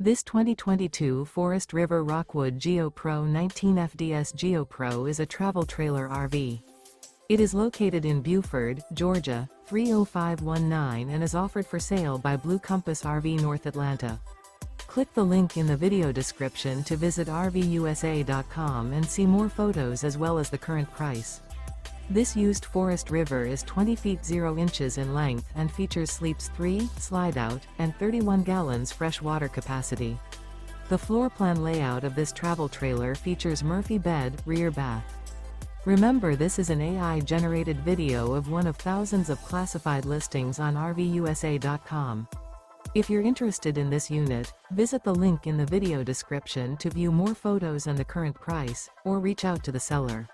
This 2022 Forest River Rockwood Geo-pro 19 FDS Geo-pro is a travel trailer RV. It is located in Buford, Georgia, 30519 and is offered for sale by Blue Compass RV North Atlanta. Click the link in the video description to visit RVUSA.com and see more photos as well as the current price. This used Forest River is 20 feet 0 inches in length and features sleeps 3, slide-out, and 31 gallons fresh water capacity. The floor plan layout of this travel trailer features Murphy bed, rear bath. Remember, this is an AI-generated video of one of thousands of classified listings on RVUSA.com. If you're interested in this unit, visit the link in the video description to view more photos and the current price, or reach out to the seller.